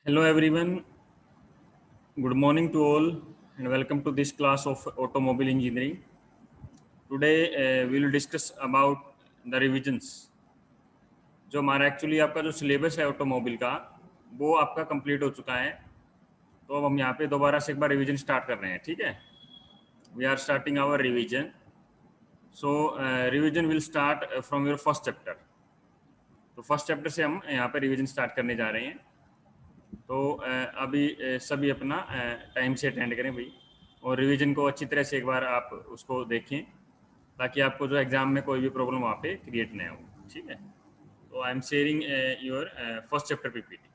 Hello everyone, good morning to all and welcome to this class of automobile engineering. Today we will discuss about the revisions. जो हमारा actually आपका जो syllabus है automobile का वो आपका कंप्लीट हो चुका है, तो अब हम यहाँ पे दोबारा से एक बार रिवीजन स्टार्ट कर रहे हैं. ठीक है, we are starting our revision. So revision will start from your first chapter. तो फर्स्ट चैप्टर से हम यहाँ पे रिवीजन स्टार्ट करने जा रहे हैं. तो अभी सभी अपना टाइम से अटेंड करें भाई, और रिवीजन को अच्छी तरह से एक बार आप उसको देखें ताकि आपको जो एग्ज़ाम में कोई भी प्रॉब्लम वहाँ पे क्रिएट ना हो. ठीक है, तो I am sharing your first chapter PPT.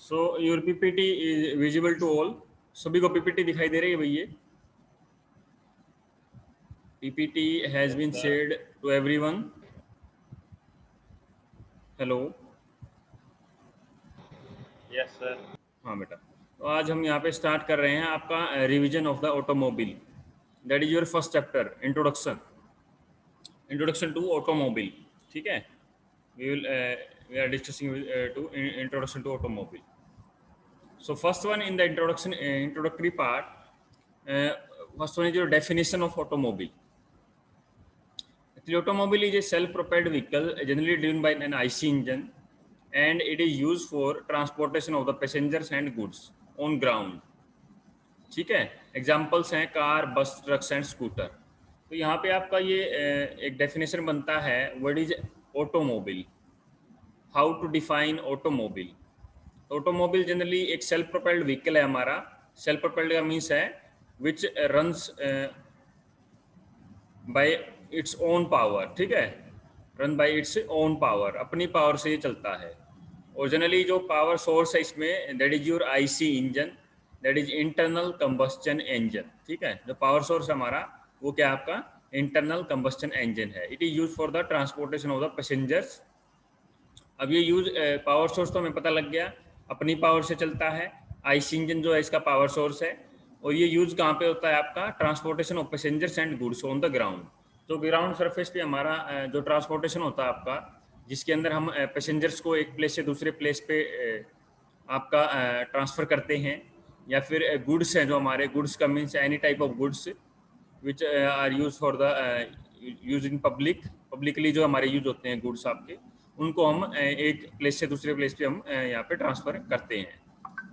So your PPT is visible to all. सभी को पीपीटी दिखाई दे रही है भैया? PPT has been shared to everyone. Hello. Yes sir. हाँ बेटा, तो आज हम यहाँ पे स्टार्ट कर रहे हैं आपका revision of the automobile. That is your first chapter, introduction to automobile. ठीक है, we are discussing to introduction to automobile. So first one in the introductory part, first one is your definition of automobile. Actually, automobile is a self-propelled vehicle generally driven by an IC engine, and it is used for transportation of the passengers and goods on ground. ठीक है, examples हैं car, बस, trucks and scooter. तो यहाँ पे आपका ये एक डेफिनेशन बनता है, what is automobile, how to define automobile. Automobile generally एक सेल्फ प्रोपेल्ड व्हीकल है हमारा. सेल्फ प्रोपेल्ड का मीन्स है which runs by its own power. ठीक है, run by its own power, अपनी पावर से ये चलता है. और जनरली जो पावर सोर्स है इसमें, that is your IC engine, that is internal combustion engine. ठीक है, जो पावर सोर्स हमारा वो क्या आपका इंटरनल कंबस्चन इंजन है. It is use for the transportation of the passengers. अब ये यूज पावर सोर्स तो हमें पता लग गया, अपनी पावर से चलता है. आईसी इंजन जो है इसका पावर सोर्स है, और ये यूज कहाँ पे होता है आपका, transportation of passengers and goods on the ground. तो ग्राउंड सरफेस पे हमारा जो ट्रांसपोर्टेशन होता है आपका, जिसके अंदर हम पैसेंजर्स को एक प्लेस से दूसरे प्लेस पे आपका ट्रांसफ़र करते हैं, या फिर गुड्स हैं जो हमारे, गुड्स का means any type of goods which are use for the use in publicly जो हमारे यूज होते हैं गुड्स आपके, उनको हम एक प्लेस से दूसरे प्लेस पे हम यहाँ पे ट्रांसफ़र करते हैं.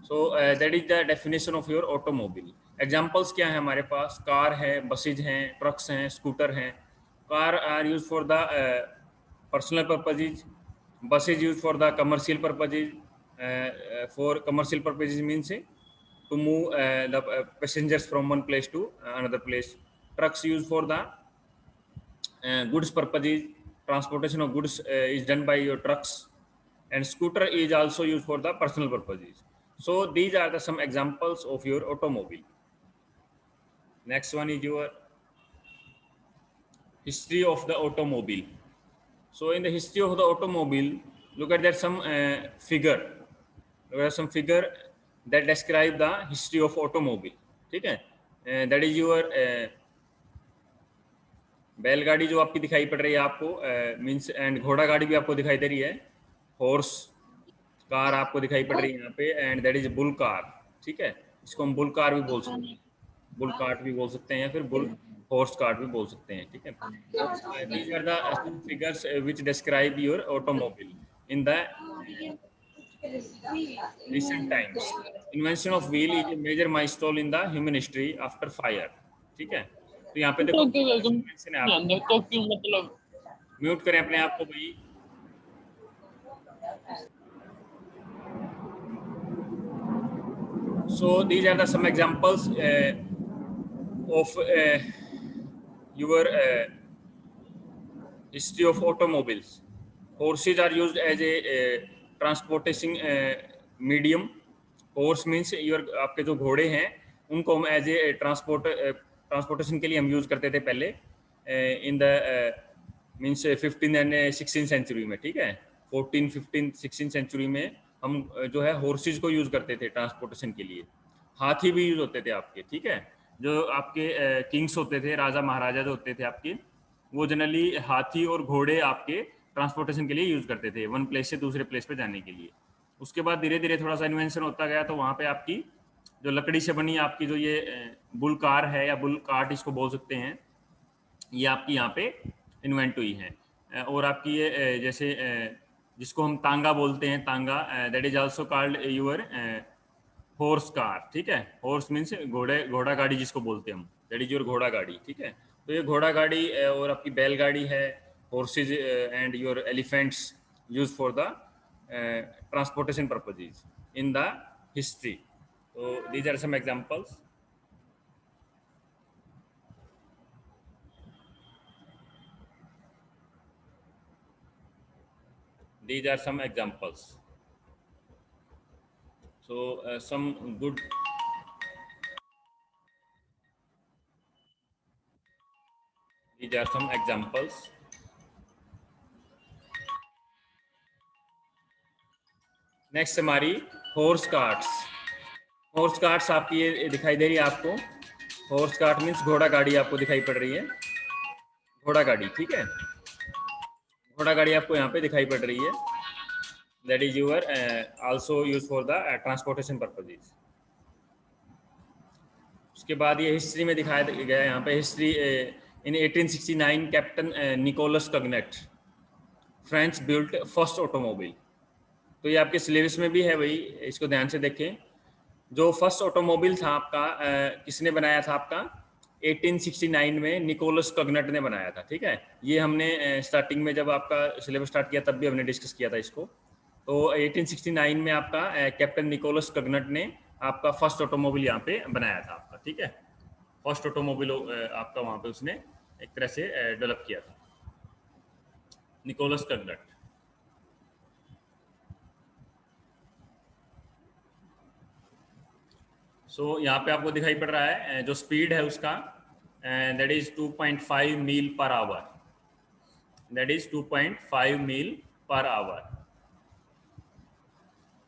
So that is the definition of your automobile. Examples क्या है हमारे पास, कार है, बसेज हैं, ट्रक्स हैं, स्कूटर हैं. Car are use for the personal purposes, buses use for the commercial purposes. For commercial purposes means to move the passengers from one place to another place. Trucks used for the goods purposes, transportation of goods is done by your trucks, and scooter is also used for the personal purposes. So these are the some examples of your automobile. Next one is your history of the automobile. So in the history of the automobile, look at that some figure. There are some figure that describe the history of automobile. ठीक है, that is your बैलगाड़ी जो आपकी दिखाई पड़ रही है आपको, मीन्स, एंड घोड़ा गाड़ी भी आपको दिखाई दे रही है, हॉर्स कार आपको दिखाई पड़ रही है यहाँ पे, and that is bull car. ठीक है, इसको हम बुल कार भी बोल सकते हैं, बुल कार्ट भी बोल सकते हैं, या फिर बुल हॉर्स कार्ट भी बोल सकते हैं. ठीक है, these are the figures which describe your automobile in the recent times. Invention of wheel is a major milestone in the human history after fire. ठीक है, तो यहाँ पे देखो invention है. आप तो क्यों मतलब म्यूट करें अपने आप को भाई. So these are the some examples of your history of automobiles. Horses are used as a transportation medium. Horse means your आपके जो घोड़े हैं उनको हम एज ए ट्रांसपोर्टेशन के लिए हम यूज करते थे पहले in the means 15 and 16 century में, ठीक है। 14, 15, 16 सेंचुरी में हम जो है हॉर्सेज को यूज करते थे ट्रांसपोर्टेशन के लिए। हाथी भी यूज होते थे आपके, ठीक है। जो आपके किंग्स होते थे, राजा महाराजा जो होते थे आपके, वो जनरली हाथी और घोड़े आपके ट्रांसपोर्टेशन के लिए यूज करते थे वन प्लेस से दूसरे प्लेस पे जाने के लिए। उसके बाद धीरे धीरे थोड़ा सा इन्वेंशन होता गया, तो वहाँ पे आपकी जो लकड़ी से बनी आपकी जो ये बुल कार है या बुल कार्ट इसको बोल सकते हैं, ये आपकी यहाँ पे इन्वेंट हुई है। और आपकी ये जैसे जिसको हम तांगा बोलते हैं, तांगा, that is also called your horse car, ठीक है। हॉर्स मीन्स घोड़ा गाड़ी जिसको बोलते हैं हम, दैट इज योर घोड़ा गाड़ी, ठीक है। तो ये घोड़ा गाड़ी और आपकी बैलगाड़ी है, horses and your elephants use for the transportation purposes in the history. तो these are some examples. These are some examples. So some good these are some examples. Next हमारी हॉर्स कार्ट्स। हॉर्स कार्ट्स आपकी ये दिखाई दे रही है आपको। Horse cart means घोड़ा गाड़ी आपको दिखाई पड़ रही है, घोड़ा गाड़ी, ठीक है। घोड़ा गाड़ी आपको यहाँ पे दिखाई पड़ रही है, that is your also use for the transportation purposes. उसके बाद ये हिस्ट्री में दिखाया गया यहाँ पे history in 1869 captain Nicolas Cugnot French built first automobile. तो ये आपके सिलेबस में भी है भाई, इसको ध्यान से देखें। जो फर्स्ट ऑटोमोबाइल था आपका किसने बनाया था आपका 1869 में निकोलस कग्नेट ने बनाया था, ठीक है। ये हमने स्टार्टिंग में जब आपका सिलेबस स्टार्ट किया तब भी हमने डिस्कस किया था इसको। तो 1869 में आपका कैप्टन निकोलस कग्नेट ने आपका फर्स्ट ऑटोमोबाइल यहाँ पे बनाया था आपका, ठीक है। फर्स्ट ऑटोमोबाइल आपका वहाँ पे उसने एक तरह से डेवलप किया था, निकोलस कग्नेट। सो यहाँ पे आपको दिखाई पड़ रहा है जो स्पीड है उसका, that is 2.5 meal per hour, that is 2.5 meal per hour.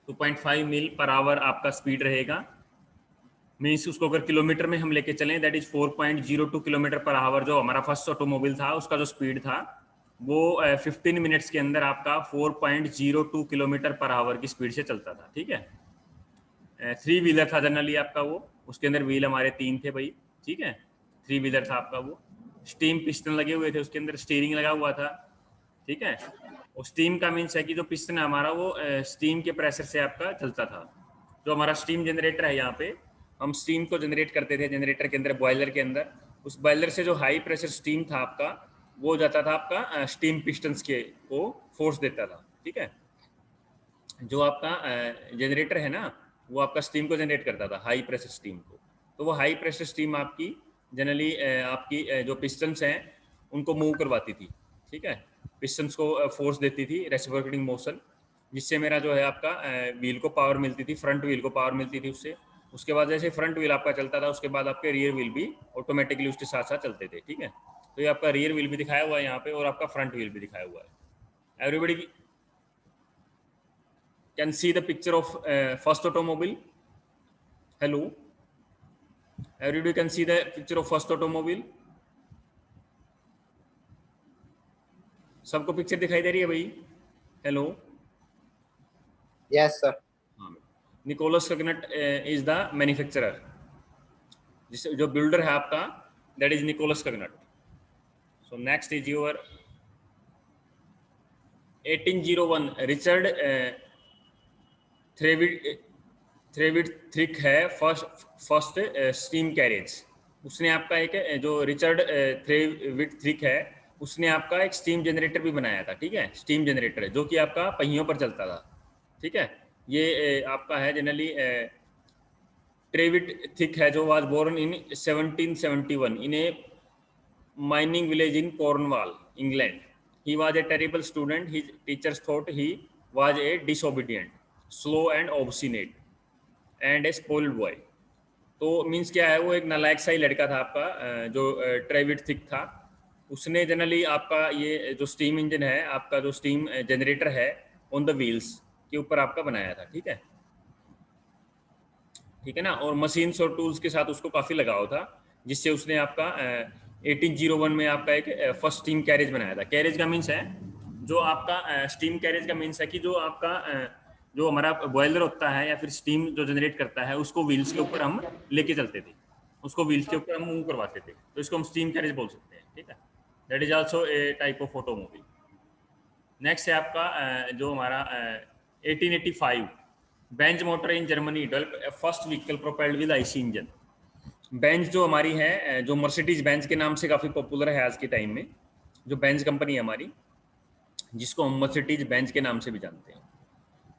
2.5 meal per hour आपका स्पीड रहेगा। मीन्स उसको अगर किलोमीटर में हम लेके चलें, that is 4.02 kilometre per hour. जो हमारा फर्स्ट ऑटोमोबाइल था उसका जो स्पीड था वो 15 मिनट्स के अंदर आपका 4.02 किलोमीटर पर आवर की स्पीड से चलता था, ठीक है। 3 व्हीलर था जनरली आपका वो, उसके अंदर व्हील हमारे 3 थे भाई, ठीक है। 3 व्हीलर था आपका वो। स्टीम पिस्टन लगे हुए थे उसके अंदर, स्टीयरिंग लगा हुआ था, ठीक है। और स्टीम का मीन्स है कि जो पिस्टन है हमारा वो स्टीम के प्रेशर से आपका चलता था। जो हमारा स्टीम जनरेटर है, यहाँ पे हम स्टीम को जनरेट करते थे जनरेटर के अंदर, बॉयलर के अंदर। उस बॉयलर से जो हाई प्रेशर स्टीम था आपका वो जाता था आपका स्टीम पिस्टन्स के को फोर्स देता था, ठीक है। जो आपका जनरेटर है ना वो आपका स्टीम को जनरेट करता था, हाई प्रेशर स्टीम को। तो वो हाई प्रेशर स्टीम आपकी जनरली आपकी जो पिस्टन्स हैं उनको मूव करवाती थी, ठीक है। पिस्टन्स को फोर्स देती थी, रेसिप्रोकेटिंग मोशन, जिससे मेरा जो है आपका व्हील को पावर मिलती थी, फ्रंट व्हील को पावर मिलती थी उससे। उसके बाद जैसे फ्रंट व्हील आपका चलता था उसके बाद आपके रियर व्हील भी ऑटोमेटिकली उसके साथ साथ चलते थे, ठीक है। तो ये आपका रियर व्हील भी दिखाया हुआ है यहाँ पे और आपका फ्रंट व्हील भी दिखाया हुआ है। Everybody can see the picture of first automobile. Hello, everybody can see the picture of first automobile. सबको पिक्चर दिखाई दे रही है भाई? Hello, yes sir. Nicolas Cugnot is the manufacturer, जो बिल्डर है आपका that is Nicolas Cugnot. So next is your 1801 Richard Trevithick है फर्स्ट स्टीम कैरेज। उसने आपका एक जो रिचर्ड थ्रेविड थ्रिक है उसने आपका एक स्टीम जनरेटर भी बनाया था, ठीक है। स्टीम जनरेटर है जो कि आपका पहियों पर चलता था, ठीक है। ये आपका है जनरली ट्रेविड थिक है जो was born in 1771 in a mining village in Cornwall, England. He was a terrible student. His teachers thought he was a disobedient, slow and obstinate, and a spoiled boy. तो means क्या है, वो एक नालायक सा ही लड़का था आपका, जो ट्रेविड थिक था। उसने जनरली आपका ये जो स्टीम इंजन है, आपका जो स्टीम जनरेटर है ऑन द व्हील्स के ऊपर आपका बनाया था। ठीक है, ठीक है ना। और मशीन्स और टूल्स के साथ उसको काफ़ी लगाव था, जिससे उसने आपका 1801 में आपका एक फर्स्ट स्टीम कैरेज बनाया था। कैरेज का मीन्स है जो आपका स्टीम कैरेज का मीन्स है कि जो आपका जो हमारा बॉयलर होता है या फिर स्टीम जो जनरेट करता है, उसको व्हील्स के ऊपर हम लेके चलते थे, उसको व्हील्स के ऊपर हम मूव करवाते थे, तो इसको हम स्टीम कैरेज बोल सकते हैं। ठीक है, that is also a type of automobile. Next है आपका जो हमारा 1885 Benz motor in Germany develop first vehicle propelled with IC engine. Benz जो हमारी है, जो मर्सिडीज बेंज के नाम से काफ़ी पॉपुलर है आज के टाइम में, जो बेंज कंपनी है हमारी, जिसको हम मर्सिडीज बेंज के नाम से भी जानते हैं।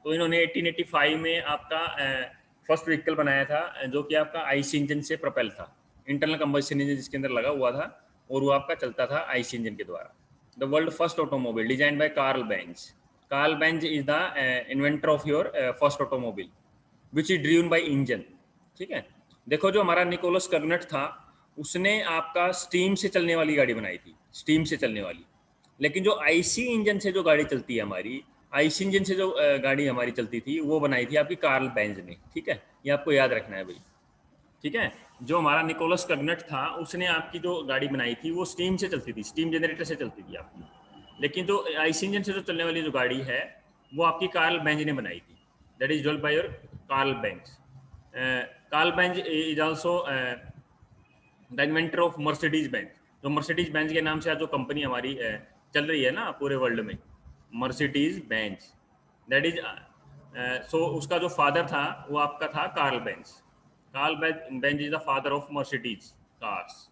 तो इन्होंने 1885 में आपका फर्स्ट व्हीकल बनाया था, जो कि आपका आईसी इंजन से प्रोपेल था, इंटरनल कंबस्शन इंजन जिसके अंदर लगा हुआ था, और वो आपका चलता था आईसी इंजन के द्वारा। The world first automobile design by Karl Benz. Karl Benz is the inventor of your first automobile which is driven by engine. ठीक है, देखो जो हमारा निकोलस कर्गनेट था, उसने आपका स्टीम से चलने वाली गाड़ी बनाई थी, स्टीम से चलने वाली। लेकिन जो आईसी इंजन से जो गाड़ी चलती है हमारी, आईसी इंजन से जो गाड़ी हमारी चलती थी, वो बनाई थी आपकी कार्ल बेंज ने। ठीक है, ये आपको याद रखना है भाई। ठीक है, जो हमारा निकोलस कर्गनेट था, उसने आपकी जो गाड़ी बनाई थी वो स्टीम से चलती थी, स्टीम जनरेटर से चलती थी आपकी। लेकिन जो आईसी इंजन से जो चलने वाली जो गाड़ी है, वो आपकी कार्ल बेंज ने बनाई थी। That is developed by your Karl Benz. Karl Benz is also the inventor of Mercedes Benz. जो मर्सिडीज बेंज के नाम से आज जो कंपनी हमारी चल रही है ना पूरे वर्ल्ड में, Mercedes Benz, that is so उसका जो फादर था वो आपका था Karl Benz. Karl Benz is the father of Mercedes cars.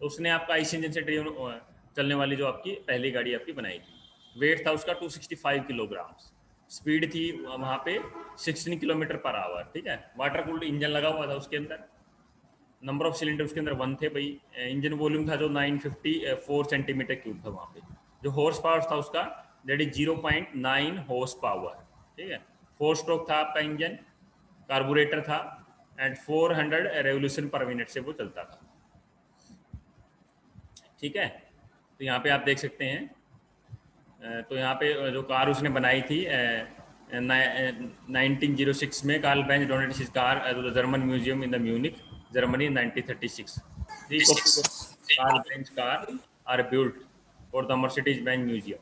तो उसने आपका आईसी इंजन से ड्रिवन चलने वाली जो आपकी पहली गाड़ी आपकी बनाई थी। वेट था उसका 265 किलोग्राम, स्पीड थी वहाँ पे 16 किलोमीटर पर आवर। ठीक है, वाटर कूल्ड इंजन लगा हुआ था उसके अंदर। नंबर ऑफ सिलेंडर उसके अंदर 1 थे भाई। इंजन वॉल्यूम था जो 954 सेंटीमीटर क्यूब था वहाँ पे। जो हॉर्स पावर था उसका दैट इज 0.9 हॉर्स पावर। ठीक है, 4 स्ट्रोक था आपका इंजन, कार्बोरेटर था, एंड 400 रेवोल्यूशन पर मिनट से वो चलता था। ठीक है, तो यहाँ पे आप देख सकते हैं, तो यहाँ पे जो कार उसने बनाई थी 1906 में, Karl Benz donated his car to the German museum in the Munich, Germany in 1936. 3 copies of Carl Benz car are built for the Mercedes-Benz Museum.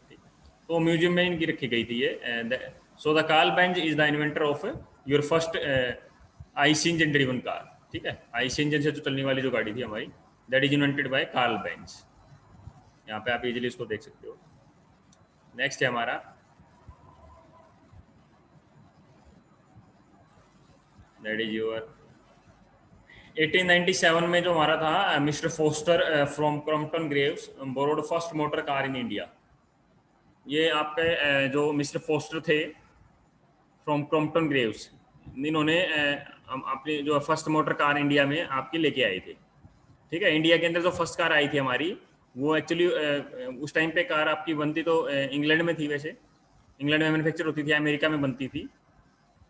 तो म्यूजियम में इनकी रखी गई थी ये। So the Karl Benz is the inventor of your first IC engine driven car. ठीक है, IC engine से जो चलने वाली जो गाड़ी थी हमारी, that is invented by Karl Benz. यहाँ पे आप इजीली इसको देख सकते हो। नेक्स्ट है हमारा दैट इज योर 1897 में जो हमारा था, Mister Foster from Crompton Greaves borrowed first motor car in India. ये आपके जो मिस्टर फोस्टर थे फ्रॉम क्रॉम्पटन ग्रेव्स, इन्होंने अपनी जो फर्स्ट मोटर कार इंडिया में आपकी लेके आए थे। ठीक है, इंडिया के अंदर जो फर्स्ट कार आई थी हमारी, वो एक्चुअली उस टाइम पे कार आपकी बनती तो इंग्लैंड में थी, वैसे इंग्लैंड में मैन्युफैक्चर होती थी, अमेरिका में बनती थी।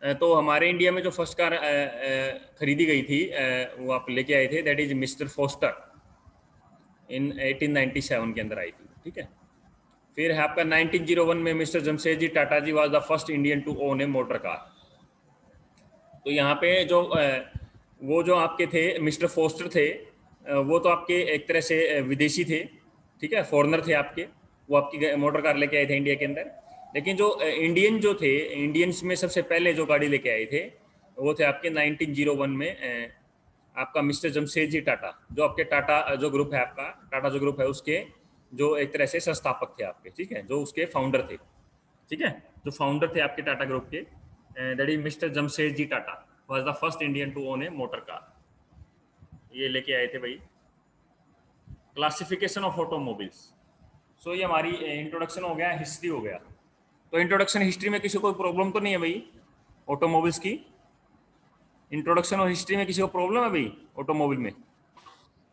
तो हमारे इंडिया में जो फर्स्ट कार खरीदी गई थी, वो आप लेके आए थे, दैट इज मिस्टर फोस्टर इन 1897 के अंदर आई थी। ठीक है, फिर है आपका 1901 में Mister Jamshedji Tata ji was the first Indian to own a motor car. तो यहाँ पे जो वो जो आपके थे मिस्टर फोस्टर थे, वो तो आपके एक तरह से विदेशी थे। ठीक है, फॉरेनर थे आपके, वो आपकी मोटर कार लेके आए थे इंडिया के अंदर। लेकिन जो इंडियन जो थे, इंडियंस में सबसे पहले जो गाड़ी लेके आए थे, वो थे आपके 1901 में आपका मिस्टर जमशेदजी टाटा, जो आपके टाटा जो ग्रुप है, आपका टाटा जो ग्रुप है, उसके जो एक तरह से संस्थापक थे आपके। ठीक है, जो उसके फाउंडर थे। ठीक है, जो फाउंडर थे आपके टाटा ग्रुप के, that is Mister Jamshedji Tata was the first Indian to own a motor car. ये लेके आए थे भाई। Classification of automobiles. सो ये हमारी इंट्रोडक्शन हो गया, हिस्ट्री हो गया। तो इंट्रोडक्शन हिस्ट्री में किसी को प्रॉब्लम तो नहीं है भाई ऑटोमोबाइल्स की? इंट्रोडक्शन और हिस्ट्री में किसी को प्रॉब्लम है भाई ऑटोमोबाइल में?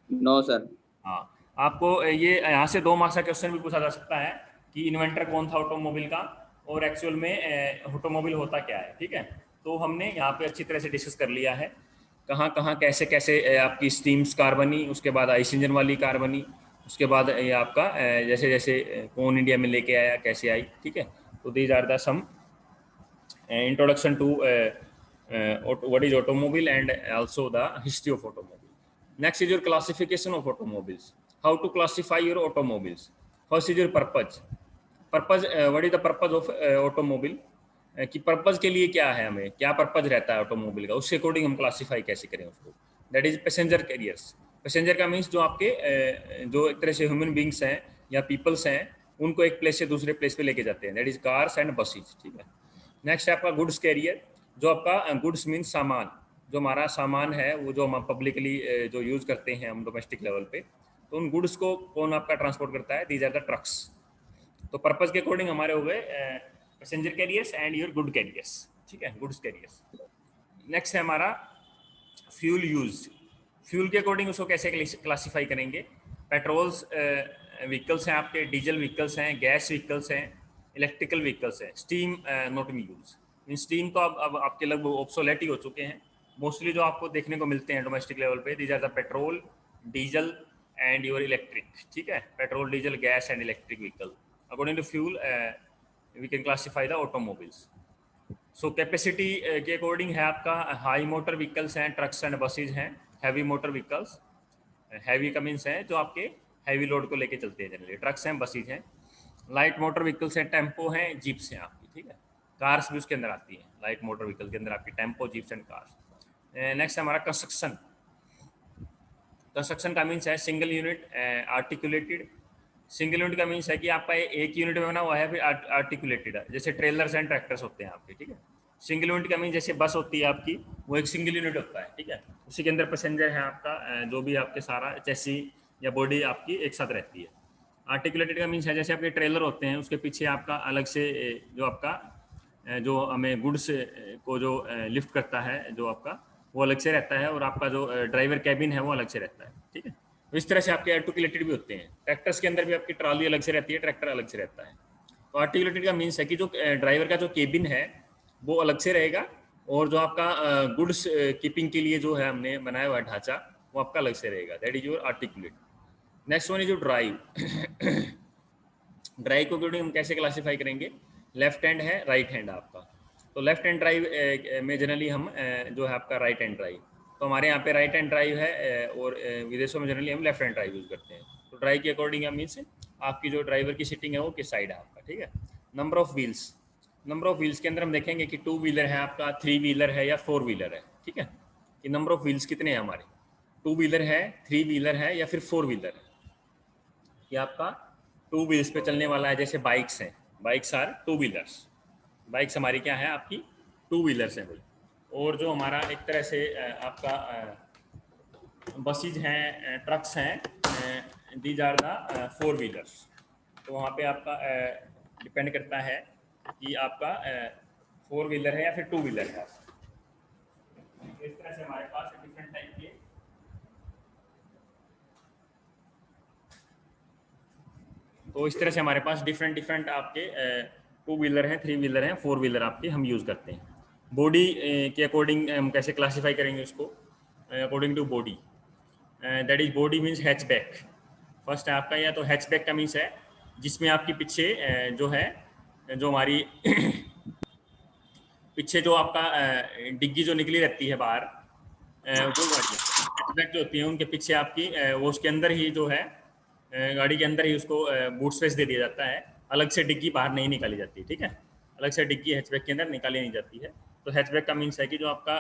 No sir. हाँ, आपको ये यहाँ से 2 मार्क्स का क्वेश्चन भी पूछा जा सकता है कि इन्वेंटर कौन था ऑटोमोबाइल का और एक्चुअल में ऑटोमोबाइल होता क्या है, ठीक है। तो हमने यहाँ पे अच्छी तरह से डिस्कस कर लिया है कहाँ कहाँ कैसे कैसे आपकी स्टीम्स कार बनी, उसके बाद आइस इंजन वाली कार बनी, उसके बाद ये आपका जैसे जैसे कौन इंडिया में लेके आया, कैसे आई, ठीक है। तो these are the some introduction to what is automobile and also the history of automobile. Next is your classification of automobiles. How to classify your automobiles? First is your purpose. Purpose, what is the purpose of automobile? कि purpose के लिए क्या है, हमें क्या purpose रहता है automobile का, उसके अकॉर्डिंग हम क्लासीफाई कैसे करें उसको। That is passenger carriers. Passenger का मीन्स जो आपके जो एक तरह से ह्यूमन बींग्स हैं या पीपल्स हैं, उनको एक प्लेस से दूसरे प्लेस पे लेके जाते हैं, that is cars and buses, ठीक है। नेक्स्ट है आपका गुड्स कैरियर, जो आपका गुड्स मीन्स सामान, जो हमारा सामान है वो जो हम पब्लिकली जो यूज़ करते हैं हम डोमेस्टिक लेवल पे, तो उन गुड्स को कौन आपका ट्रांसपोर्ट करता है, दीज आर द ट्रक्स। तो पर्पज के अकॉर्डिंग हमारे हो गए passenger carriers and your good carriers, ठीक है, गुड्स कैरियर्स। नेक्स्ट है हमारा फ्यूल यूज। फ्यूल के अकॉर्डिंग उसको कैसे क्लासीफाई करेंगे? पेट्रोल्स व्हीकल्स हैं आपके, डीजल व्हीकल्स हैं, गैस व्हीकल्स हैं, इलेक्ट्रिकल व्हीकल्स हैं, steam not in use. Mean steam तो अब आपके लगभग ऑब्सोलेट ही हो चुके हैं। मोस्टली जो आपको देखने को मिलते हैं डोमेस्टिक लेवल पे, these are the petrol, diesel and your electric, ठीक है, petrol, diesel, gas and electric vehicle. According to fuel we can classify the automobiles. So capacity के अकॉर्डिंग है आपका हाई मोटर व्हीकल्स हैं, ट्रक्स एंड बसेज हैं, heavy motor vehicles, heavy का means है जो आपके हैवी लोड को लेके चलते हैं जनरली, ट्रक्स हैं, बसेज हैं। लाइट मोटर व्हीकल्स हैं, टेम्पो हैं, जीप्स हैं आपकी, ठीक है। कार्स भी उसके अंदर आती हैं, लाइट मोटर व्हीकल के अंदर आपकी tempo, jeeps and cars. Next हमारा कंस्ट्रक्शन। कंस्ट्रक्शन का मीन्स है single unit articulated. Single unit का मीन्स है कि आपका एक यूनिट में बना हुआ है, फिर आर्टिकुलेटेड है, जैसे ट्रेलर्स एंड ट्रैक्टर्स होते हैं आपके, ठीक है। सिंगल यूनिट का मीन्स जैसे बस होती है आपकी, वो एक सिंगल यूनिट होता है, ठीक है। उसी के अंदर पैसेंजर है आपका, जो भी आपके सारा चेसी या बॉडी आपकी एक साथ रहती है। आर्टिकुलेटेड का मीन्स है जैसे आपके ट्रेलर होते हैं, उसके पीछे आपका अलग से जो आपका जो हमें गुड्स को जो लिफ्ट करता है जो आपका, वो अलग से रहता है, और आपका जो ड्राइवर कैबिन है वो अलग से रहता है, ठीक है। तो इस तरह से आपके आर्टिकुलेटेड भी होते हैं। ट्रैक्टर्स के अंदर भी आपकी ट्रॉली अलग से रहती है, ट्रैक्टर अलग से रहता है। तो आर्टिकुलेटेड का मीन्स है कि जो ड्राइवर का जो केबिन है वो अलग से रहेगा, और जो आपका गुड्स कीपिंग के लिए जो है हमने बनाया हुआ ढांचा वो आपका अलग से रहेगा, that is your articulate. Next one is your drive. Drive को अकॉर्डिंग हम कैसे क्लासीफाई करेंगे? लेफ्ट हैंड है, राइट हैंड आपका। तो लेफ्ट हैंड ड्राइव में जनरली हम जो है आपका राइट हैंड ड्राइव, तो हमारे यहाँ पे राइट हैंड ड्राइव है, और विदेशों में जनरली हम लेफ्ट हैंड ड्राइव यूज करते हैं। तो ड्राइव के अकॉर्डिंग मीन्स आपकी जो ड्राइवर की सीटिंग है वो किस साइड है आपका, ठीक है। Number of wheels. Number of wheels के अंदर हम देखेंगे कि 2 व्हीलर है आपका, 3 व्हीलर है या 4 व्हीलर है, ठीक है। कि नंबर ऑफ व्हील्स कितने हैं हमारे, 2 व्हीलर है, 3 व्हीलर है या फिर 4 व्हीलर है। कि आपका 2 व्हील्स पे चलने वाला है, जैसे बाइक्स हैं, बाइक्स आर 2 व्हीलर्स। बाइक्स हमारी क्या है आपकी 2 व्हीलर्स हैं भाई। और जो हमारा एक तरह से आपका बसेज हैं, ट्रक्स हैं, दीज आर द 4 व्हीलर्स। तो वहाँ पे आपका डिपेंड करता है कि आपका 4 व्हीलर है या फिर 2 व्हीलर है। इस तरह से हमारे पास डिफरेंट टाइप के तो इस तरह से हमारे पास डिफरेंट आपके 2 व्हीलर हैं, 3 व्हीलर हैं, 4 व्हीलर आपके हम यूज़ करते हैं। बॉडी के अकॉर्डिंग हम कैसे क्लासीफाई करेंगे उसको? According to body, that is body means hatchback. First है आपका, या तो हैचबैक का मीन्स है जिसमें आपकी पीछे जो है, जो हमारी पीछे जो आपका डिग्गी जो निकली रहती है बाहर, वो गाड़ी हैचबैक जो होती है उनके पीछे आपकी वो उसके अंदर ही जो है गाड़ी के अंदर ही उसको बूट स्पेस दे दिया जाता है, अलग से डिग्गी बाहर नहीं निकाली जाती, ठीक है। अलग से डिग्गी हैचबैक के अंदर निकाली नहीं जाती है। तो हैचबैक का मीन्स है कि जो आपका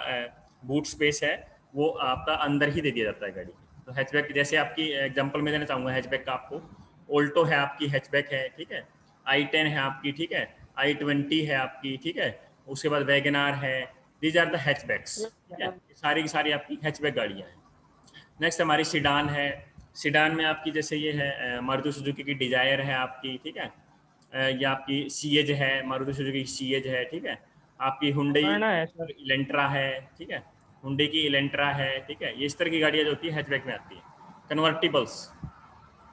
बूट स्पेस है वो आपका अंदर ही दे दिया जाता है गाड़ी के। तो हैचबैक जैसे आपकी एग्जांपल मैं देना चाहूँगा हैचबैक का आपको, ऑल्टो है आपकी हैचबैक है, ठीक है। i10 है आपकी, ठीक है। i20 है आपकी, ठीक है। उसके बाद वैगनार है, दीज आर द हैचबैक्स, ठीक है। सारी की सारी आपकी हैचबैक गाड़ियाँ हैं। नेक्स्ट हमारी सीडान है। सीडान में आपकी जैसे ये है मारुति सुजुकी की डिजायर है आपकी, ठीक है। ये आपकी सीएज है, मारुति सुजुकी की सीएज है, ठीक है। आपकी हुंडई इलेंट्रा है, ठीक है। हुंडई की इलेंट्रा है, ठीक है। ये इस तरह की गाड़ियाँ जो होती है हैचबैक में आती है।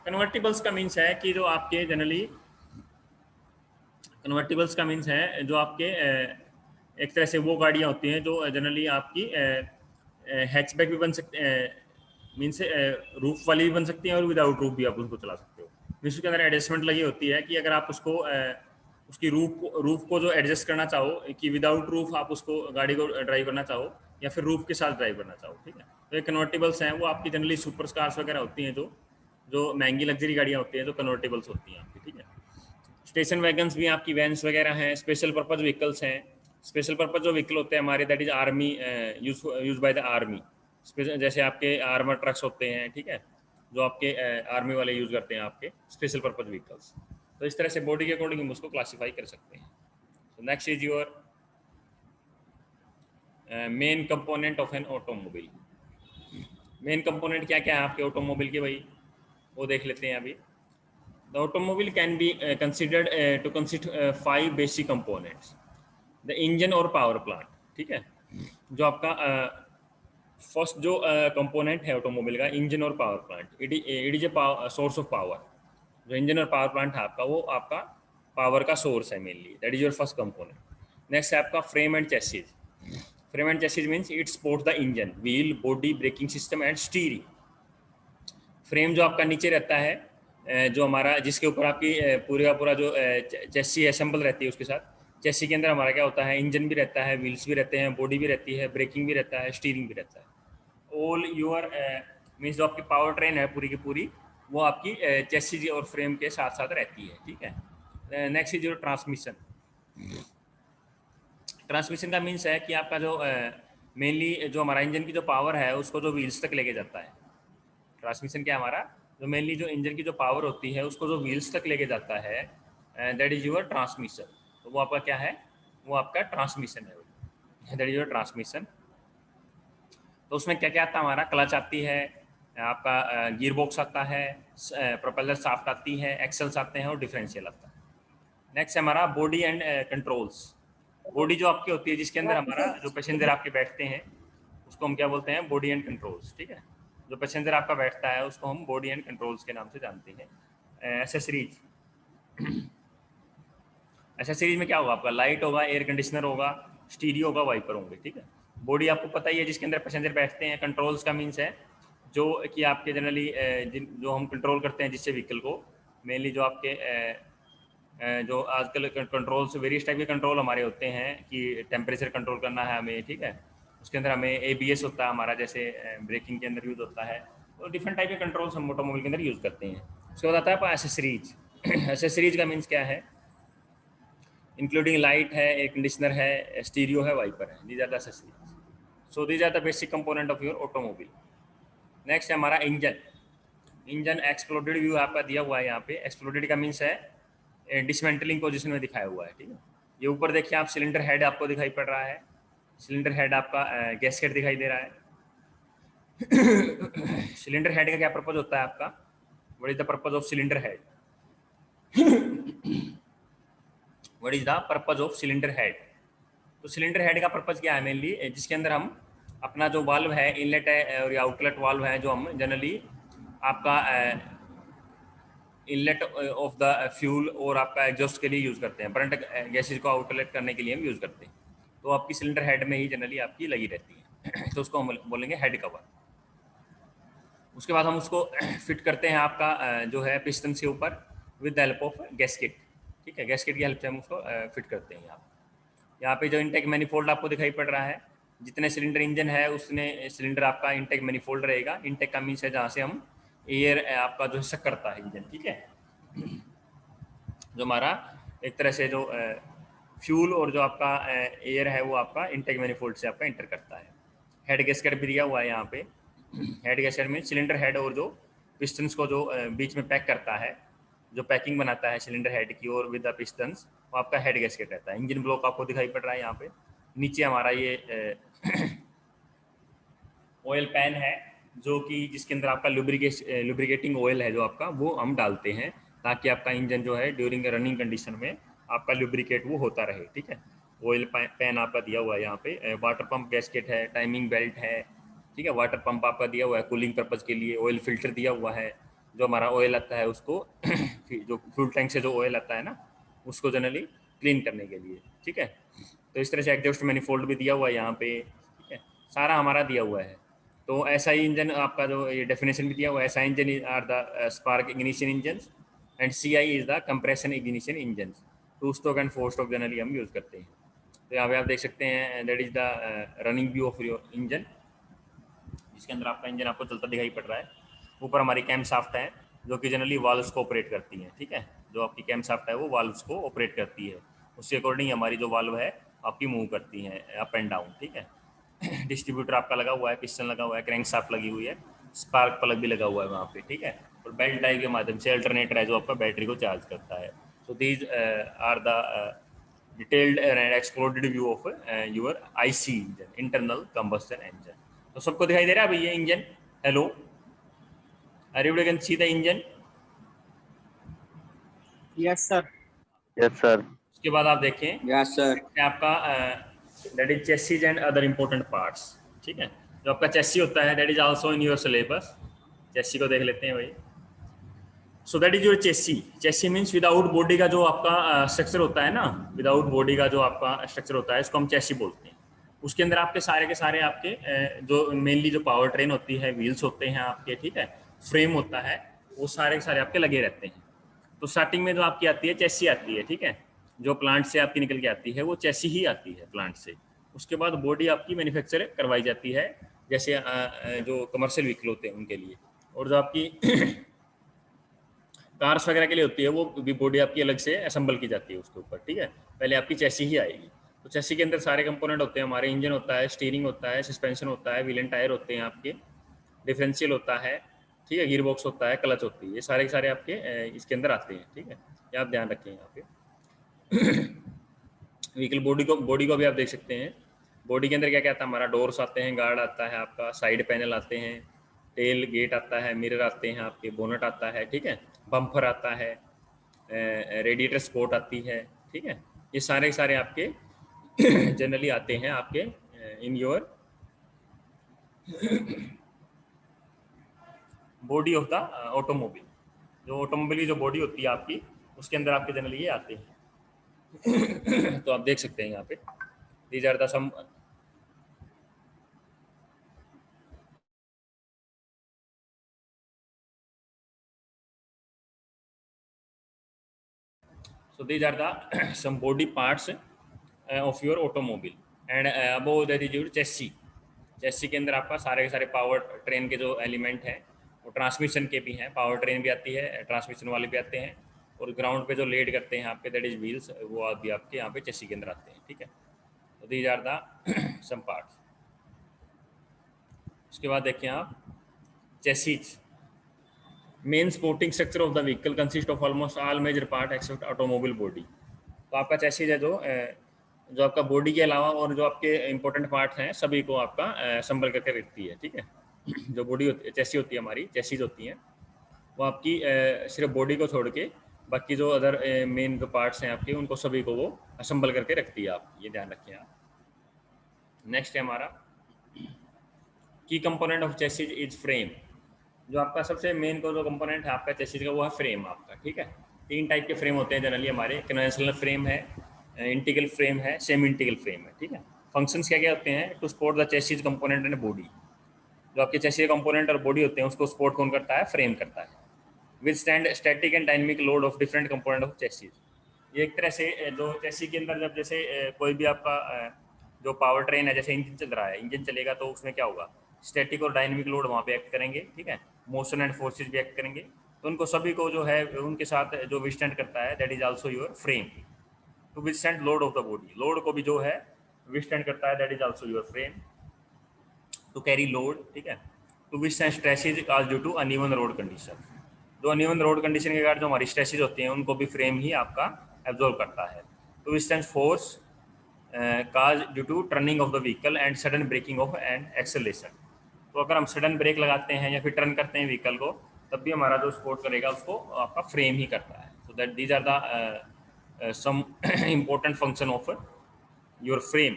कन्वर्टिबल्स का मीन्स है कि जो आपके जनरली कन्वर्टिबल्स का मीन्स है जो आपके एक तरह से वो गाड़ियाँ होती हैं जो जनरली आपकी हैचबैक भी बन सकते मीन्स रूफ वाली भी बन सकती हैं और विदाउट रूफ भी आप उसको चला सकते हो। मीन्स उसके अंदर एडजस्टमेंट लगी होती है कि अगर आप उसको उसकी रूफ को जो एडजस्ट करना चाहो कि विदाउट रूफ आप उसको गाड़ी को ड्राइव करना चाहो या फिर रूफ के साथ ड्राइव करना चाहो, ठीक है। तो ये कन्वर्टिबल्स हैं, वो आपकी जनरली सुपर कार्स वगैरह होती हैं जो महंगी लग्जरी गाड़ियाँ होती हैं जो कन्वर्टिबल्स होती हैं आपकी, ठीक है। स्टेशन वैगन्स भी आपकी वैन्स वगैरह हैं, स्पेशल पर्पज व्हीकल्स हैं। स्पेशल पर्पज जो व्हीकल होते हैं हमारे, that is army use by the army. जैसे आपके आर्मर ट्रक्स होते हैं, ठीक है, जो आपके आर्मी वाले यूज़ करते हैं आपके स्पेशल पर्पज व्हीकल्स। तो इस तरह से बॉडी के अकॉर्डिंग हम उसको क्लासीफाई कर सकते हैं। तो next is your main component of an automobile. Main component क्या क्या है आपके ऑटोमोबाइल के भाई, वो देख लेते हैं अभी। The automobile can be considered to consist 5 basic components. The engine और power plant, ठीक है। जो आपका फर्स्ट जो कंपोनेंट है ऑटोमोबाइल का, इंजन और power plant, it is a source of power. जो इंजन और पावर प्लांट है आपका, वो आपका पावर का सोर्स है mainly, that is your first component. Next है आपका frame and chassis. Frame and chassis means it support the engine, wheel, body, braking system and steering. Frame जो आपका नीचे रहता है, जो हमारा जिसके ऊपर आपकी पूरे का पूरा जो चेसी असेंबल रहती है, उसके साथ चेसी के अंदर हमारा क्या होता है, इंजन भी रहता है, व्हील्स भी रहते हैं, बॉडी भी रहती है, ब्रेकिंग भी रहता है, स्टीयरिंग भी रहता है। ऑल योर मीन्स जो आपकी पावर ट्रेन है पूरी की पूरी, वो आपकी चेसी और फ्रेम के साथ साथ रहती है, ठीक है। Next is your transmission. Transmission का मीन्स है कि आपका जो मेनली जो हमारा इंजन की जो पावर है उसको जो व्हील्स तक लेके जाता है। ट्रांसमिशन क्या हमारा जो मेनली जो इंजन की जो पावर होती है उसको जो व्हील्स तक लेके जाता है, दैट इज योर ट्रांसमिशन। तो वो आपका क्या है, वो आपका ट्रांसमिशन है, दैट इज योर ट्रांसमिशन। तो उसमें क्या क्या आता है हमारा, क्लच आती है आपका, गियर बॉक्स आता है, प्रोपेलर शाफ्ट आती है, एक्सेल्स आते हैं और डिफरेंशियल आता है। नेक्स्ट है हमारा बॉडी एंड कंट्रोल्स। बॉडी जो आपकी होती है जिसके अंदर हमारा जो पैसेंजर आपके बैठते हैं उसको हम क्या बोलते हैं, बॉडी एंड कंट्रोल्स, ठीक है। जो पैसेंजर आपका बैठता है उसको हम बॉडी एंड कंट्रोल्स के नाम से जानते हैं। एसेसरीज, एसेसरीज में क्या होगा आपका, लाइट होगा, एयर कंडीशनर होगा, स्टीरियो होगा, वाइपर होंगे, ठीक है। बॉडी आपको पता ही है जिसके अंदर पैसेंजर बैठते हैं। कंट्रोल्स का मीन्स है जो कि आपके जनरली जो हम कंट्रोल करते हैं जिससे व्हीकल को, मेनली जो आपके जो आजकल कंट्रोल्स, वेरियस टाइप के कंट्रोल हमारे होते हैं कि टेम्परेचर कंट्रोल करना है हमें, ठीक है। उसके अंदर हमें ABS होता है हमारा, जैसे ब्रेकिंग के अंदर यूज़ होता है। तो डिफरेंट टाइप के कंट्रोल्स हम ऑटोमोबाइल के अंदर यूज़ करते हैं। उसके बाद आता है आपका एसेसरीज। एसेसरीज का मीन्स क्या है, इंक्लूडिंग लाइट है, एयर कंडीशनर है, स्टीरियो है, वाइपर है, these are the accessories. So these are the basic component of your automobile. Next है हमारा इंजन। इंजन एक्सप्लोडेड व्यू आपका दिया हुआ है यहाँ पे। एक्सप्लोडेड का मीन्स है डिसमेंटलिंग पोजीशन में दिखाया हुआ है, ठीक है। ये ऊपर देखिए आप, सिलेंडर हेड आपको दिखाई पड़ रहा है, सिलेंडर हेड आपका गैसकेट दिखाई दे रहा है। सिलेंडर हेड का क्या पर्पज होता है आपका, what is the purpose of cylinder head, what is the purpose of cylinder head. तो सिलेंडर हेड का पर्पज क्या है मेनली, जिसके अंदर हम अपना जो वाल्व है, इनलेट है और आउटलेट वाल्व है, जो हम जनरली आपका इनलेट ऑफ द फ्यूल और आपका एग्जॉस्ट के लिए यूज़ करते हैं, बर्नट गैसेज को आउटलेट करने के लिए हम यूज़ करते हैं। तो आपकी सिलेंडर हेड में ही जनरली आपकी लगी रहती है। तो उसको हम बोलेंगे हेड कवर। उसके बाद हम उसको फिट करते हैं आपका जो है पिस्टन के ऊपर with the help of gasket, ठीक है। गैसकेट की हेल्प से हम उसको फिट करते हैं। यहाँ पे जो इनटेक मैनिफोल्ड आपको दिखाई पड़ रहा है, जितने सिलेंडर इंजन है उसने सिलेंडर आपका इनटेक मैनिफोल्ड रहेगा। इनटेक का मीन्स है जहाँ से हम एयर आपका जो है करता है इंजन, ठीक है। जो हमारा एक तरह से जो फ्यूल और जो आपका एयर है वो आपका इनटेक मैनिफोल्ड से आपका इंटर करता है। हेड गैसकेट भी दिया हुआ है यहाँ पे। हेड गैसकेट में सिलेंडर हेड और जो पिस्टन्स को जो बीच में पैक करता है, जो पैकिंग बनाता है सिलेंडर हेड की और विद द पिस्टन्स, वो आपका हेड गैसकेट रहता है। इंजन ब्लॉक आपको दिखाई पड़ रहा है यहाँ पे। नीचे हमारा ये ऑयल पैन है, जो कि जिसके अंदर आपका लुब्रिकेटिंग ऑयल है जो आपका, वो हम डालते हैं ताकि आपका इंजन जो है ड्यूरिंग रनिंग कंडीशन में आपका लुब्रिकेट वो होता रहे, ठीक है। ऑयल पैन आपका दिया हुआ है यहाँ पे, वाटर पंप गैस्केट है, टाइमिंग बेल्ट है, ठीक है, वाटर पंप आपका दिया हुआ है कूलिंग पर्पज़ के लिए, ऑयल फिल्टर दिया हुआ है, जो हमारा ऑयल आता है उसको जो फ्यूल टैंक से जो ऑयल आता है ना उसको जनरली क्लीन करने के लिए, ठीक है। तो इस तरह से एग्जॉस्ट मैनिफोल्ड भी दिया हुआ है यहाँ पे, ठीक है, सारा हमारा दिया हुआ है। तो ऐसा ही इंजन आपका जो ये डेफिनेशन भी दिया हुआ है, ऐसा engine are the spark ignition engine and CI is the compression ignition engine. Two stroke and four stroke generally हम यूज़ करते हैं। तो यहाँ पे आप देख सकते हैं that is the running view of your engine, जिसके अंदर आपका इंजन आपको चलता दिखाई पड़ रहा है। ऊपर हमारी कैम शाफ्ट है जो कि जनरली वाल्व्स को ऑपरेट करती हैं, ठीक है, जो आपकी कैम शाफ्ट है वो वाल्व्स को ऑपरेट करती है, उसके अकॉर्डिंग हमारी जो वाल्व है आपकी मूव करती हैं अप एंड डाउन, ठीक है। डिस्ट्रीब्यूटर आपका लगा हुआ है, पिस्टन लगा हुआ है, क्रैंक शाफ्ट लगी हुई है, स्पार्क प्लग भी लगा हुआ है वहाँ पे, ठीक है, और बेल्ट ड्राइव के माध्यम से अल्टरनेटर है जो आपका बैटरी को चार्ज करता है। So these are the detailed and explored view of your IC engine, internal combustion engine. तो सबको दिखाई दे रहा है भाई ये इंजन? Hello, everybody can see the engine? Yes, sir. Yes, sir. उसके बाद आप देखें Yes, sir. आपका that is chassis and other important parts, ठीक है। जो आपका चेसी होता है that is also in your syllabus. Chassis को देख लेते हैं भाई। So that is your chassis. Chassis means without body का जो आपका स्ट्रक्चर होता है ना, विदाउट बॉडी का जो आपका स्ट्रक्चर होता है इसको हम चेसी बोलते हैं। उसके अंदर आपके सारे आपके जो मेनली जो पावर ट्रेन होती है, व्हील्स होते हैं आपके, ठीक है, फ्रेम होता है, वो सारे के सारे आपके लगे रहते हैं। तो स्टार्टिंग में जो आपकी आती है चेसी आती है, ठीक है, जो प्लांट से आपकी निकल के आती है वो चेसी ही आती है प्लांट से। उसके बाद बॉडी आपकी मैन्युफैक्चर करवाई जाती है, जैसे जो कमर्शियल व्हीकल होते हैं उनके लिए, और जो आपकी कार्स वगैरह के लिए होती है वो भी बॉडी आपकी अलग से असेंबल की जाती है उसके ऊपर, ठीक है। पहले आपकी चेसी ही आएगी। तो चेसी के अंदर सारे कंपोनेंट होते हैं हमारे, इंजन होता है, स्टीयरिंग होता है, सस्पेंशन होता है, व्हील एंड टायर होते हैं आपके, डिफरेंशियल होता है, ठीक है, गियर बॉक्स होता है, क्लच होती है, ये सारे के सारे आपके इसके अंदर आते हैं, ठीक है। ये आप ध्यान रखें यहाँ पे। व्हीकल बॉडी को भी आप देख सकते हैं। बॉडी के अंदर क्या क्या आता है हमारा, डोर्स आते हैं, गार्ड आता है आपका, साइड पैनल आते हैं, टेल गेट आता है, मिरर आते हैं आपके, बोनट आता है, ठीक है, बम्पर आता है, रेडिएटर स्पोर्ट आती है, ठीक है। ये सारे के सारे आपके जनरली आते हैं आपके in your body of the automobile. जो ऑटोमोबाइल की जो बॉडी होती है आपकी उसके अंदर आपके जनरली ये आते हैं। तो आप देख सकते हैं यहाँ पे these are the some so these are the some body parts of your automobile and above that is your chassis। चेसी के अंदर आपका सारे के सारे पावर ट्रेन के जो एलिमेंट हैं वो ट्रांसमिशन के भी हैं, पावर ट्रेन भी आती है, ट्रांसमिशन वाले भी आते हैं, और ग्राउंड पे जो लेड करते हैं आपके दैट इज व्हील्स, वो भी आपके यहाँ पे चेसी के अंदर आते हैं, ठीक है। तो these are the some parts. उसके बाद देखिए आप chassis main supporting structure of the vehicle consist of almost all major part except automobile body. तो आपका चेसीज है जो आपका बॉडी के अलावा और जो आपके इंपॉर्टेंट पार्ट हैं सभी को आपका संभल करके रखती है, ठीक है। जो बॉडी चेसी होती है हमारी, चेसीज होती हैं वो आपकी सिर्फ बॉडी को छोड़ के बाकी जो अदर मेन जो पार्ट्स हैं आपके उनको सभी को वो असम्बल करके रखती है, आप ये ध्यान रखें आप। नेक्स्ट है हमारा की component of chassis is frame. जो आपका सबसे मेन को जो कंपोनेंट है आपका चेसीज का वो है फ्रेम आपका, ठीक है। तीन टाइप के फ्रेम होते हैं जनरली हमारे, कन्वेंशनल फ्रेम है, इंटीग्रल फ्रेम है, सेमी इंटीग्रल फ्रेम है, ठीक है। फंक्शंस क्या क्या होते हैं, to support the chassis component and body. जो आपके चेसी कंपोनेंट और बॉडी होते हैं उसको सपोर्ट कौन करता है, फ्रेम करता है। With stand static and dynamic load of different component of chassis. ये एक तरह से जो चेसी के अंदर जब जैसे कोई भी आपका जो पावर ट्रेन है, जैसे इंजन चल रहा है, इंजन चलेगा तो उसमें क्या होगा, स्टैटिक और डायनेमिक लोड वहाँ पे एक्ट करेंगे, ठीक है, मोशन एंड फोर्सेज भी एक्ट करेंगे। तो उनको सभी को जो है उनके साथ जो विस्टैंड करता है that is also your frame. To withstand load of the body, load को भी जो है विस्टैंड करता है that is also your frame. To carry load, ठीक है। To withstand stresses cause due to uneven road condition. जो अनइवन रोड कंडीशन के कारण जो हमारी स्ट्रेसेज होती हैं उनको भी फ्रेम ही आपका एब्जॉर्व करता है। To withstand force cause due to turning of the vehicle and sudden braking of and acceleration. तो अगर हम सडन ब्रेक लगाते हैं या फिर टर्न करते हैं व्हीकल को, तब भी हमारा जो सपोर्ट करेगा उसको आपका फ्रेम ही करता है। So that these are the some important function of your frame.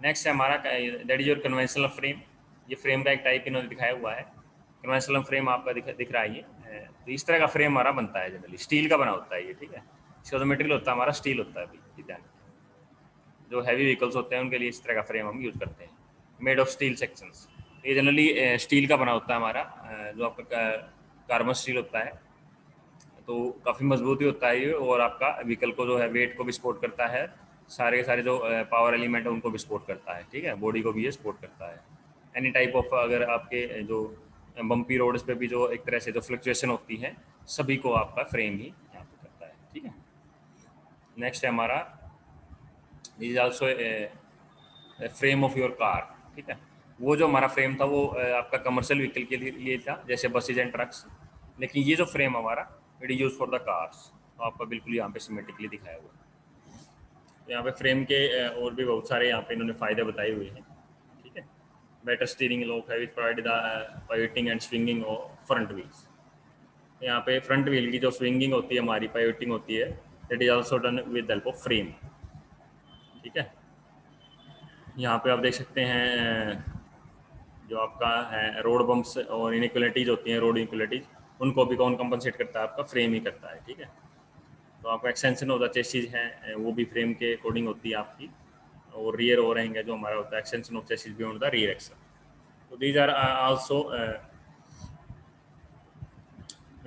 Next है हमारा that is your conventional frame. ये फ्रेम का एक टाइप इन्होंने दिखाया हुआ है। कन्वेंशनल फ्रेम आपका दिख रहा है ये। तो इस तरह का फ्रेम हमारा बनता है जनरली, स्टील का बना होता है ये, ठीक है। इसका जो मटेरियल होता है हमारा स्टील होता है भाई, ध्यान। जो हैवी व्हीकल्स होते हैं उनके लिए इस तरह का फ्रेम हम यूज़ करते हैं, मेड ऑफ स्टील सेक्शंस। ये जनरली स्टील का बना होता है हमारा, जो आपका कार्बन स्टील होता है, तो काफ़ी मजबूत ही होता है ये, और आपका व्हीकल को जो है वेट को भी सपोर्ट करता है, सारे के सारे जो पावर एलिमेंट है उनको भी सपोर्ट करता है, ठीक है, बॉडी को भी ये सपोर्ट करता है। एनी टाइप ऑफ अगर आपके जो बम्पी रोड्स पे भी जो एक तरह से जो फ्लक्चुएशन होती है, सभी को आपका फ्रेम ही यहाँ पे करता है, ठीक है। नेक्स्ट है हमारा this is also frame of your car, ठीक है। वो जो हमारा फ्रेम था वो आपका कमर्शियल व्हीकल के लिए था, जैसे बसेज एंड ट्रक्स, लेकिन ये जो फ्रेम हमारा it is use for the cars. तो आपका बिल्कुल यहाँ पे सिमेट्रिकली दिखाया हुआ है। तो यहाँ पे फ्रेम के और भी बहुत सारे यहाँ पे इन्होंने फायदे बताए हुए हैं, ठीक है। बेटर स्टीयरिंग लॉक है with provide the pivoting and swinging of front wheels. यहाँ पे फ्रंट व्हील की जो स्विंगिंग होती है हमारी, पाइवटिंग होती है, that is also done with the help of frame, ठीक है। यहाँ पे आप देख सकते हैं जो आपका है रोड बम्प्स और इनइक्वलिटीज होती हैं, रोड इनइक्वलिटीज, उनको भी कौन कंपनसेट करता है, आपका फ्रेम ही करता है, ठीक है। तो आपका एक्सटेंशन ऑफ द चेसिस है वो भी फ्रेम के अकॉर्डिंग होती है आपकी, और रियर हो रहेंगे जो हमारा होता है extension of chassis beyond the rear axle. तो these are also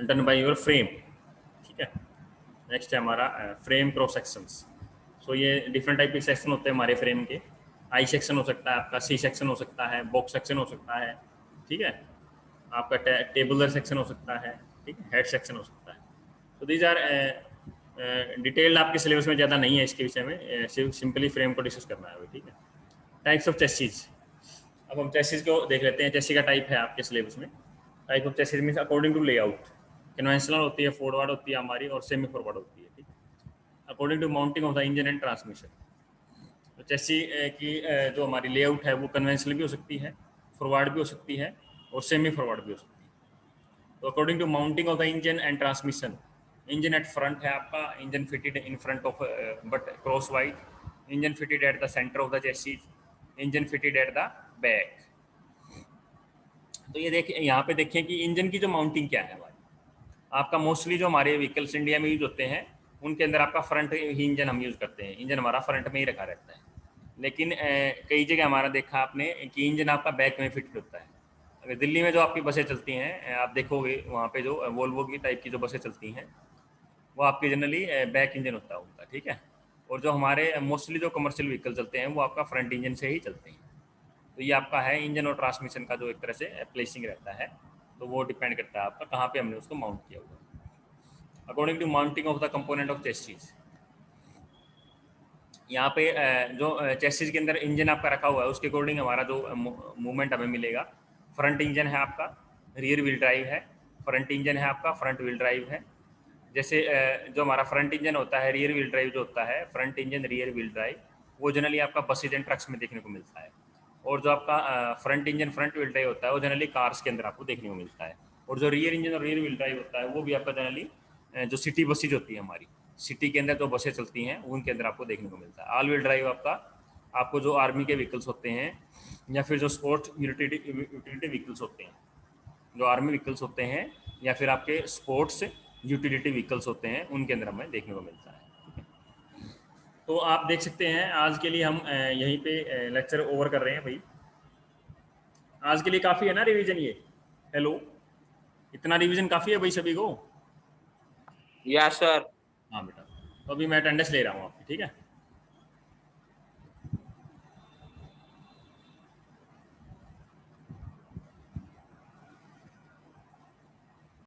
done by your frame, ठीक है। नेक्स्ट है हमारा फ्रेम क्रॉस सेक्शंस। सो ये डिफरेंट टाइप के सेक्शन होते हैं हमारे फ्रेम के। आई सेक्शन हो सकता है आपका, सी सेक्शन हो सकता है, बॉक्स सेक्शन हो सकता है, ठीक है। आपका टेबुलर सेक्शन हो सकता है, ठीक है, हेड सेक्शन हो सकता है। तो दीज आर डिटेल्ड आपके सिलेबस में ज़्यादा नहीं है इसके विषय में, सिंपली फ्रेम को डिस्कस करना है, ठीक है। Types of chassis. अब हम चेसिस को देख लेते हैं। चेसिस का टाइप है आपके सिलेबस में। Type of chassis means according to layout. Conventional होती है, फॉरवर्ड होती है हमारी, और सेमी फॉरवर्ड होती है, ठीक है। According to mounting of the engine and transmission. तो चेसी की जो हमारी लेआउट है वो कन्वेंशनल भी हो सकती है, फॉरवर्ड भी हो सकती है, और सेमी फॉरवर्ड भी हो सकती है। तो according to mounting of the engine and transmission, engine at front है आपका, engine fitted in front of but crosswise, engine fitted at the centre of the chassis, engine fitted at the back. तो ये देखिए यहाँ पे देखिए कि engine की जो माउंटिंग क्या है हमारी, आपका मोस्टली जो हमारे व्हीकल्स इंडिया में यूज होते हैं उनके अंदर आपका फ्रंट ही इंजन हम यूज़ करते हैं, इंजन हमारा फ्रंट में ही रखा रहता है। लेकिन कई जगह हमारा देखा आपने कि इंजन आपका बैक में फिट होता है। अगर दिल्ली में जो आपकी बसें चलती हैं आप देखोगे वहाँ पे जो वोल्वो की टाइप की जो बसें चलती हैं वो आपकी जनरली बैक इंजन होता है उनका, ठीक है। और जो हमारे मोस्टली जो कमर्शियल व्हीकल चलते हैं वो आपका फ्रंट इंजन से ही चलते हैं। तो ये आपका है इंजन और ट्रांसमिशन का जो एक तरह से प्लेसिंग रहता है, तो वो डिपेंड करता है आपका कहाँ पे हमने उसको माउंट किया हुआ है। According to mounting of the component of chassis, यहाँ पे जो चेसिस के अंदर इंजन आपका रखा हुआ है उसके अकॉर्डिंग हमारा जो मूवमेंट हमें मिलेगा। फ्रंट इंजन है आपका, रियर व्हील ड्राइव है, फ्रंट इंजन है आपका, फ्रंट व्हील ड्राइव है। जैसे जो हमारा फ्रंट इंजन होता है, रियर व्हील ड्राइव जो होता है, front engine rear wheel drive, वो जनरली आपका बसेज एंड ट्रक्स में देखने को मिलता है। और जो आपका front engine front wheel drive होता है वो जनरली कार्स के अंदर आपको देखने को मिलता है। और जो रियर इंजन और रियर व्हील ड्राइव होता है वो भी आपका जनरली जो सिटी बसेज होती है हमारी, सिटी के अंदर जो बसें चलती हैं उनके अंदर आपको देखने को मिलता है। ऑल व्हील ड्राइव आपका आपको जो आर्मी के व्हीकल्स होते हैं या फिर जो स्पोर्ट्स यूटिलिटी व्हीकल्स होते हैं, जो आर्मी व्हीकल्स होते हैं या फिर आपके स्पोर्ट्स यूटिलिटी व्हीकल्स होते हैं उनके अंदर हमें देखने को मिलता है। तो आप देख सकते हैं आज के लिए हम यहीं पे लेक्चर ओवर कर रहे हैं भाई। आज के लिए काफ़ी है ना रिवीजन ये? हेलो, इतना रिवीजन काफ़ी है भाई सभी को? Yes sir. हाँ बेटा, तो अभी मैं अटेंडेंस ले रहा हूँ आपकी, ठीक है।